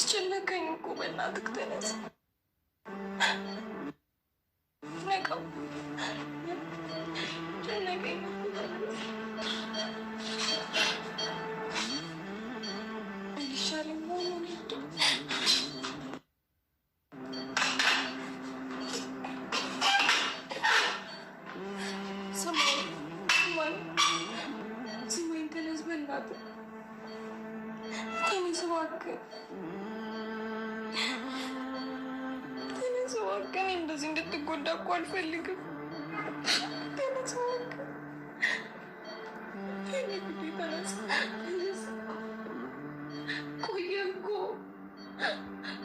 አስጨነቀኝ እኮ በእናትህ ተነስ። ነቀው ጨነቀኝ። ይሻለኝ መሆኑን ስማኝ፣ ተነስ በእናትህ ተነስ እባክህ። እባክህ እንደዚህ እንድትጎዳ እኮ አልፈልግም። ተነስ እባክህ። ተነስ። ቆየ እኮ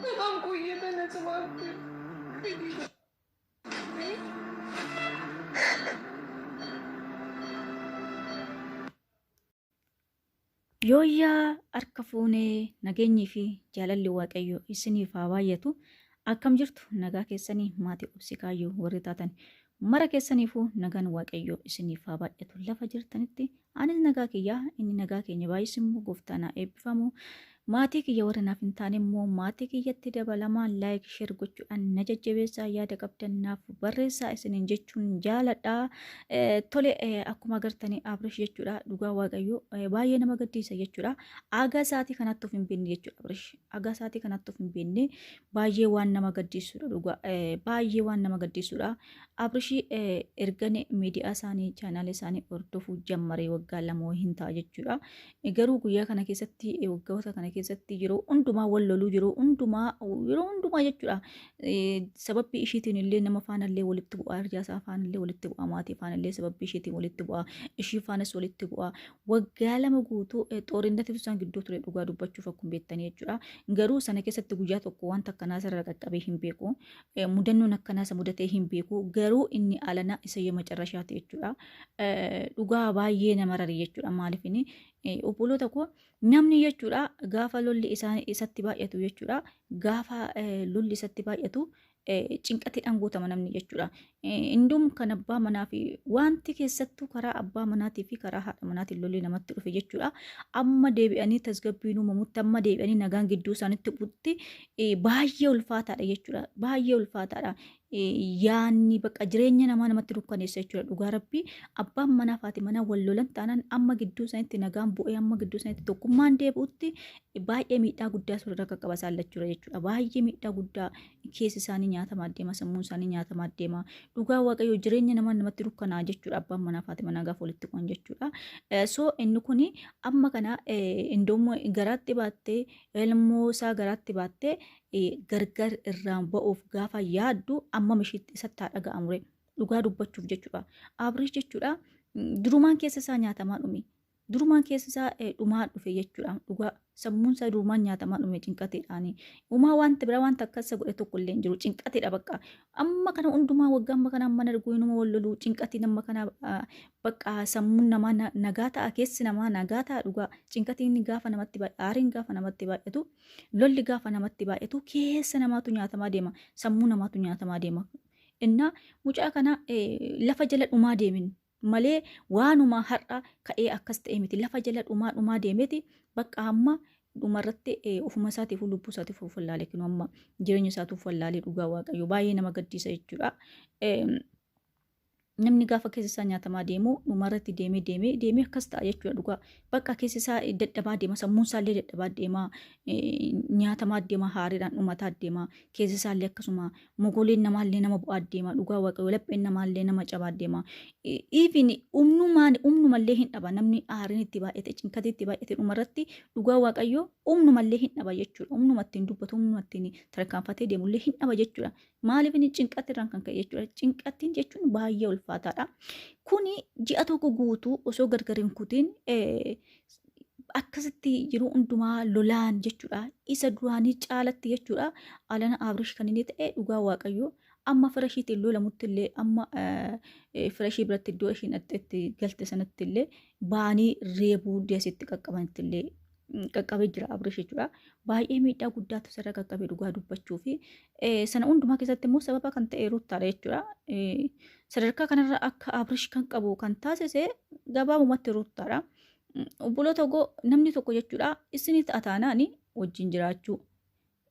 በጣም ቆየ። ተነስ እባክህ። Yooyyaa harka fuunee nageenyii fi jaalalli waaqayyoo isiniif haa baay'atu. Akkam jirtu nagaa keessanii maatii obsi kaayyoo warri taatan mara keessaniifuu nagaan waaqayyoo isiniif haa baay'atu. Lafa jirtanitti anis nagaa kiyyaa inni nagaa keenya baay'isimmoo gooftaan haa eebbifamu. Maatii kiyya warra naaf hin taane immoo maatii kiyyatti dabalamaa laayik sheer gochuudhaan na jajjabeessaa yaada qabdan naaf barreessaa isiniin jechuun jaaladha. Tole akkuma agartanii Abrish jechuudha dhugaa waaqayyoo baay'ee nama gaddisiisa jechuudha. Aga isaatii kanatti of hin beekne jechuudha Abrish. Aga isaatii kanatti of hin beekne baay'ee waan nama gaddisiisudha dhugaa baay'ee waan nama gaddisiisudha. Abrish ergane miidiyaa isaanii chaanaalii isaanii hordofuu jammaree waggaa lama hin ta'a jechuudha. Garuu guyyaa kana keessatti waggoota kana keessatti yeroo hundumaa wal loluu yeroo hundumaa jechuudha. Sababbii ishiitiin illee nama faanallee walitti bu'aa, hiriyaasaa faanallee walitti bu'aa, maatii faanallee sababbii ishiitiin walitti bu'aa, ishii faanas walitti bu'aa. Waggaa lama guutuu xoorinatti isaan gidduu ture dhugaa dubbachuuf akkuma beektanii jechuudha. Garuu sana keessatti guyyaa tokko wanta akkanaa sarara qaqqabee hin beeku. Mudannoon akkanaas mudatee hin beeku. Garuu inni alana isa yoo macarrashaati jechuudha. Dhugaa baay'ee nama rari jechuudha. Maaliif inni obboloota koo namni jechuudha gaafa lolli isatti baay'atu jechuudha. Gaafa lolli isatti baay'atu cinqatiidhaan guutama namni jechuudha. Indum kan abbaa manaa fi wanti keessattuu karaa abbaa manaatii fi karaa haadha manaatiin lolli namatti dhufe jechuudha. Amma deebi'anii tasgabbiin uumamutti amma deebi'anii nagaan gidduu isaanitti bu'utti baay'ee ulfaataadha jechuudha. Baay'ee ulfaataadha. Yaanni bakka jireenya namaa namatti dukkaneessa jechuudha. Dhugaa rabbii abbaan manaa fi haati manaa wal lolan taanaan amma gidduu isaanitti nagaan bu'ee amma gidduu isaanitti tokkummaan deebi'utti baay'ee miidhaa guddaa suuraa qaqqaba saallachuudha jechuudha. Baay'ee miidhaa guddaa keessi isaanii nyaatamaa deema, sammuun isaanii nyaatamaa deema. Dhugaa waaqayyoo jireenya namaa namatti dukkanaa jechuudha. Abbaan manaa fi haati manaa gaafa walitti bu'an jechuudha. So inni kuni amma kana indoomoo garaatti baattee ilmoo isaa garaatti baattee gargar irraan ba'uuf gaafa yaaddu amma mishiitti isatti haa dhaga'amure dhugaa dubbachuuf jechuudha. Abrish jechuudha durumaan keessa isaa nyaatamaa dhume. Durumaan keessa isaa dhumaa dhufe jechuudha. Dhugaa sammuun isaa durumaan nyaatamaa dhume cinqateedhaani. Uumaa wanta bira wanta akkasa godhe tokko illee hin jiru cinqateedha bakka. Amma kana hundumaa waggaa amma kana amma narguu inuma wal loluu cinqatiin amma kana bakka sammuun namaa nagaa ta'a keessi namaa nagaa ta'a dhugaa cinqatiin gaafa namatti baay'atu aariin gaafa namatti baay'atu lolli gaafa namatti baay'atu keessa namaatu nyaatamaa deema sammuu namaatu nyaatamaa deema. Inna mucaa kana lafa jala dhumaa deemin. Malee waanuma har'a ka'ee akkas ta'e miti lafa jala dhumaa deemeti bakka amma dhumarratti ofuma isaatiif lubbuu isaatiif wallaalee kinu amma jireenya isaatiif wallaalee dhugaa waaqayyoo baay'ee nama gaddisiisa jechuudha. Namni gaafa keessa isaa nyaatamaa deemu dhumarratti deemee akkas ta'a jechuudha dhugaa bakka keessa isaa dadhabaa deema sammuun isaallee dadhabaa deema nyaatamaa deema haariidhaan dhumataa deema keessa isaallee akkasuma mogoleen namaallee nama bu'aa deema dhugaa waaqayyoo lapheen namaallee nama cabaa deema. Even humnumallee hin dhaba namni aariin itti baay'ate cinqatii itti baay'ate dhumarratti dhugaa waaqayyoo humnumallee hin dhaba jechuudha. Humnumatti hin dubbatu humnumatti tarkaanfatee deemullee hin dhaba jechuudha. Maaliif inni cinqatirraan kan ka'e jechuudha. Cinqatiin jechuun baay'ee ulfaataadha. Kuni ji'a tokko guutuu osoo gargar hin kutiin akkasitti yeroo hundumaa lolaan jechuudha. Isa duraanii caalatti jechuudha. Alana Abrish kan inni ta'e dhugaa waaqayyoo amma firashiitiin lolamutti illee amma firashii biratti iddoo ishiin itti galte sanatti illee baanii reebuu deessitti qaqqabanitti illee qaqqabee jira Abrish jechuudha. Baay'ee miidhaa guddaatu sarara qaqqabee dhugaa dubbachuu fi sana hundumaa keessatti immoo sababa kan ta'e ruuttaadha jechuudha. Sadarkaa kanarra akka Abrish kan qabu kan taasise gabaabumatti ruuttaadha. Obboloota ogoo namni tokko jechuudha isinii ta'a taanaani wajjin jiraachuu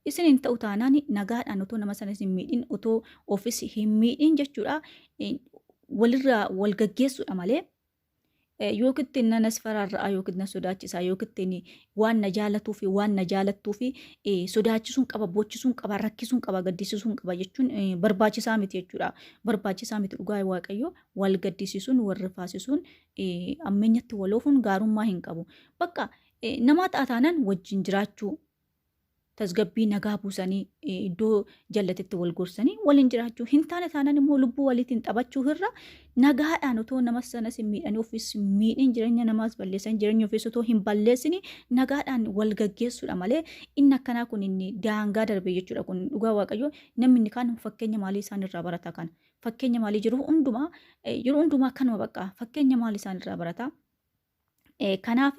isin hin ta'u taanaan nagaadhaan otoo nama sanas hin miidhin otoo ofis hin miidhin jechuudha. Walirraa wal gaggeessuudha malee yookiin nanas faraarraa yookiin na sodaachisaa yookiin waan na jaalatuu fi waan na jaalattuu fi sodaachisuun qaba, bochisuun qaba, rakkisuun qaba, gaddisiisuun qaba jechuun barbaachisaa miti jechuudha. Barbaachisaa miti dhugaa waaqayyoo wal gaddisiisuun wal rifaasisuun ammeenyatti waloofuun gaarummaa hin qabu. Bakka namaa taataanaan wajjin jiraachuu tasgabbii nagaa buusanii iddoo jallatetti wal gorsanii waliin jiraachuu hin taane taanaan immoo lubbuu waliitiin taphachuu irra nagaadhaan otoo nama sanas hin miidhanii ofis miidhin jireenya namaas balleessan jireenya ofis otoo hin balleessini nagaadhaan wal gaggeessuudha malee inni akkanaa kun inni daangaa darbe jechuudha. Kun dhugaa waaqayyoo namni inni kaan fakkeenya maalii isaan irraa barata kana fakkeenya maalii yeroo hundumaa kanuma bakka fakkeenya maalii isaan irraa barata. Kanaaf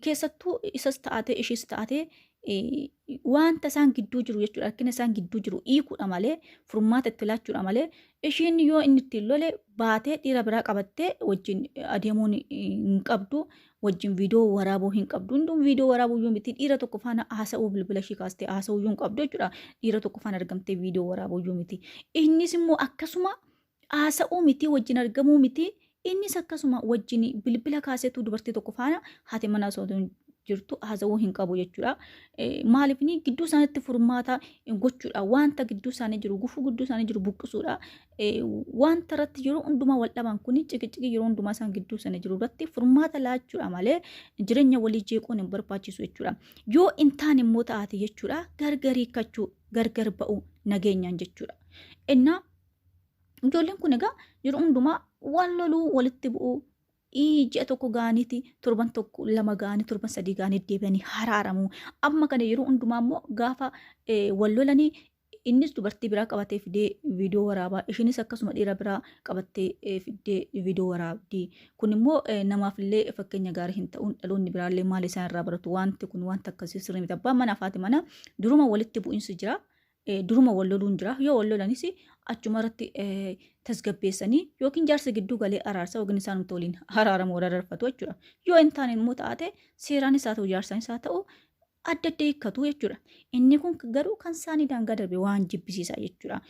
keessattuu isas taatee ishis taatee wanta isaan gidduu jiru jechuudha. Rakkina isaan gidduu jiru hiikuudha malee furmaata itti laachuudha malee ishiin yoo inni ittiin lole baatee dhiira biraa qabattee wajjin adeemuun hin qabdu, wajjin viidiyoo waraabuu hin qabdu. Hundum viidiyoo waraabuu yoo miti dhiira tokko faana haasa'uu bilbila ishii kaastee haasa'uu yoo hin qabdu jechuudha. Dhiira tokko faana argamtee viidiyoo waraabuu yoo miti. Innis immoo akkasuma haasa'uu miti wajjin argamuu miti. Innis akkasuma wajjin bilbila kaaseetu dubartii tokko faana haati manaa osoo jirtu haasa'uu hin qabu jechuudha. Maaliif gidduu isaaniitti furmaata gochuudha. Wanta gidduu isaanii jiru gufuu gidduu isaanii jiru buqqisuudha. Wanta irratti yeroo hundumaa wal dhaban kun ciqiciqii yeroo hundumaa isaan gidduu isaanii jiru irratti furmaata laachuudha malee jireenya walii jeequun hin barbaachisu jechuudha. Yoo hin taane immoo taate jechuudha gargarii hiikkachuu gargar ba'uu nageenyaan jechuudha. Innaa ijoolleen kun egaa yeroo hundumaa wal loluu walitti bu'uu ji'a tokko gaaniiti torban tokko lama gaanii torban sadii gaanii deebi'anii haraaramu. Amma kana yeroo hundumaa immoo gaafa wal lolanii innis dubartii biraa qabatee fidee viidiyoo waraabaa ishinis akkasuma dhiira biraa qabattee fidee viidiyoo waraabdi. Kun immoo namaafillee fakkeenya gaarii hin ta'uun dhaloonni biraallee maal isaan irraa baratu. Wanti kun wanta akkasii sirrii miti. Abbaan manaa fi haati manaa duruma walitti bu'iinsi jira. Duruma wal loluun jira. Yoo wal lolanis achuma irratti tasgabbeessanii yookiin jaarsa gidduu galee araarsa yookiin isaan waliin haraaramu wararfatu jechuudha. Yoo hin taane immoo taate seeraan isaa ta'u jaarsaan isaa ta'u adda adda hiikkatu jechuudha. Inni kun garuu kan isaanii daangaa darbe waan jibbisiisaa jechuudha.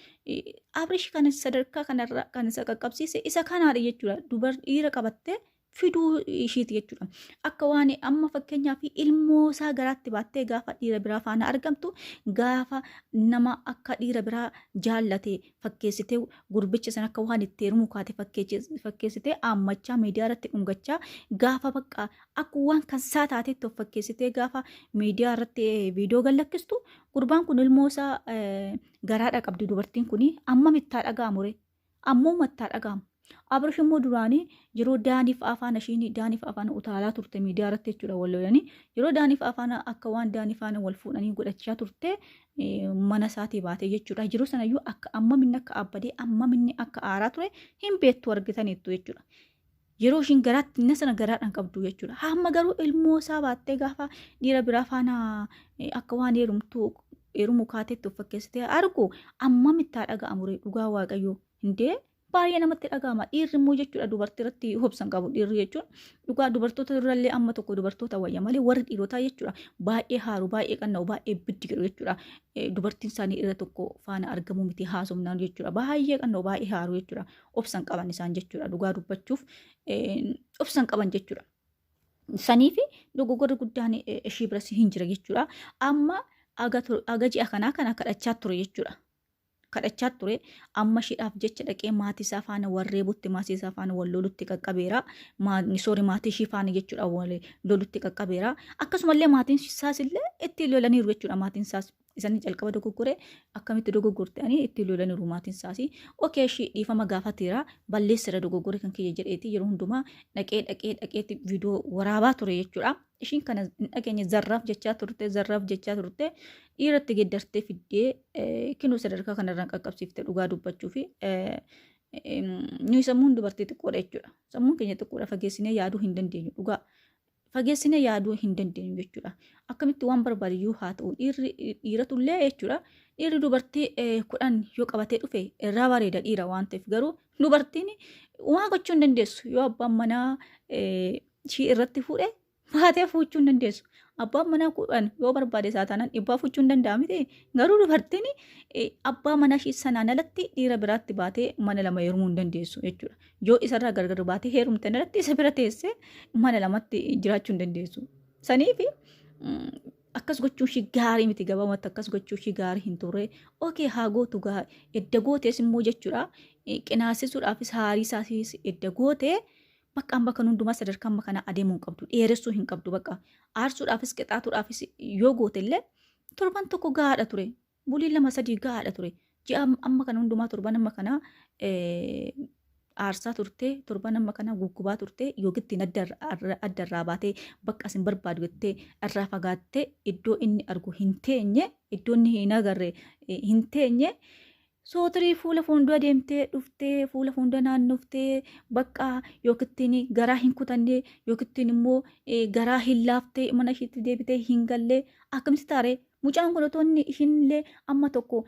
Abrish kan sadarkaa kanarra kan isa qaqqabsiise isa kanaadha jechuudha. Dhiira qabattee fiduu ishiiti jechuudha. Akka waan amma fakkeenyaa fi ilmoo isaa garaatti baattee gaafa dhiira biraa faana argamtu gaafa nama akka dhiira biraa jaallate fakkeessitee gurbicha san akka waan itti heerumuu kaate fakkeessitee ammachaa miidiyaa irratti dhungachaa gaafa bakka akka waan kan isaa taateetti of fakkeessitee gaafa miidiyaa irratti viidiyoo gallakkistu gurbaan kun ilmoo isaa garaadha qabdi dubartiin kun amma mittaa dhaga'amure ammoo mattaa dhaga'amu. Abrish immoo duraanii yeroo daaniif afaan ishiin daaniif afaan utaalaa turte miidiyaa irratti jechuudha wal lolanii yeroo daaniif afaan akka waan daaniif afaan wal fuudhanii godhachaa turte mana isaatii baatee jechuudha. Yeroo sanayyuu akka amma minni akka abbadee amma minni akka aaraa ture hin beektu argitaniittu jechuudha. Yeroo ishiin garaatti inni sana garaadhaan qabdu jechuudha. Hamma garuu ilmoo isaa baattee gaafa dhiira biraa faana akka waan heerumuu kaateetti of fakkeessitee argu amma mittaa dhaga'amure dhugaa waaqayyoo hindee. Baay'ee namatti dhaga'ama. Dhiirri immoo jechuudha dubartii irratti hobsan qabu. Dhiirri jechuun dhugaa dubartoota durallee amma tokko dubartoota wayya malee warri dhiirotaa jechuudha baay'ee haaru baay'ee qanna'u baay'ee biddi jedhu jechuudha. Dubartiin isaanii irra tokko faana argamuu miti haasofnaan jechuudha baay'ee qanna'u baay'ee haaru jechuudha. Obsan qaban isaan jechuudha dhugaa dubbachuuf obsan qaban jechuudha. Sanii fi dogoggorri guddaan ishii biras hin jira jechuudha. Amma aga ji'a kanaa kana kadhachaa ture jechuudha. Kadhachaa ture amma shiidhaaf jecha dhaqee maatii isaa faana warreebutti maatii isaa faana wal lolutti qaqqabeera. Maatii ishii faana jechuudha wal lolutti qaqqabeera. Akkasumallee maatiin isaas illee itti lolaniiru jechuudha. Maatiin isaas isanii calqaba dogoggoree akkamitti dogoggortanii itti lolaniiru maatiin isaas. Okee ishii dhiifama gaafateera balleessira dogoggoree kan kiyya jedheeti yeroo hundumaa dhaqeetti viidiyoo waraabaa ture jechuudha. Ishiin kana dhageenya zarraaf jechaa turte dhiiratti geddartee fiddee kinuu sadarkaa kanarraan qaqqabsiifte dhugaa dubbachuu fi nuyi sammuun dubartii xiqqoodha jechuudha. Sammuun keenya xiqqoodha fageessinee yaaduu hin dandeenyu dhugaa fageessinee yaaduu hin dandeenyu jechuudha. Akkamitti waan barbaadiyyuu haa ta'u dhiiratullee jechuudha. Dhiirri dubartii 10 yoo qabatee dhufe irraa bareeda dhiira waan ta'eef garuu dubartiin waan gochuu hin dandeessu yoo abbaan manaa ishii irratti fuudhe baatee fuuchuu hin dandeessu. abbaan manaa kudhan yoo barbaade isaa taanaan dhibbaa fuchuu hin danda'amu ta'e garuu dubartiin abbaa manaa ishii sanaan alatti dhiira biraatti baatee mana lama heerumuu hin dandeessu jechuudha. Yoo isarraa gargar baatee heerumteen alatti isa bira teessee mana lamatti jiraachuu hin dandeessu. Saniif akkas gochuun ishii gaarii miti gabaamatti akkas gochuun ishii gaarii hin turre okee haa gootu gaa edda gootees immoo jechuudha qinaasisuudhaafis haarii isaas edda gootee bakka bakka hundumaa sadarkaan makanaa adeemuu hin qabdu dheeressuu hin qabdu bakka aarsuudhaafis qixaatuudhaafis yoo goote illee torban tokko gahaadha ture bulii 2-3 gahaadha ture ji'a amma kana hundumaa torban amma kanaa aarsaa turtee torban amma kanaa guggubaa turtee yookittiin addarraa baatee bakka isin barbaadu jettee irraa fagaattee iddoo inni argu hin teenye iddoo inni hin agarre hin teenye sootirii fuula fuuldura deemtee dhuftee fuula fuuldura naannoftee bakka yookittiin garaa hin kutannee yookittiin immoo garaa hin laaftee mana ishiitti deebitee hin gallee akkamitti taaree mucaan kun otoo inni ishiinillee amma tokko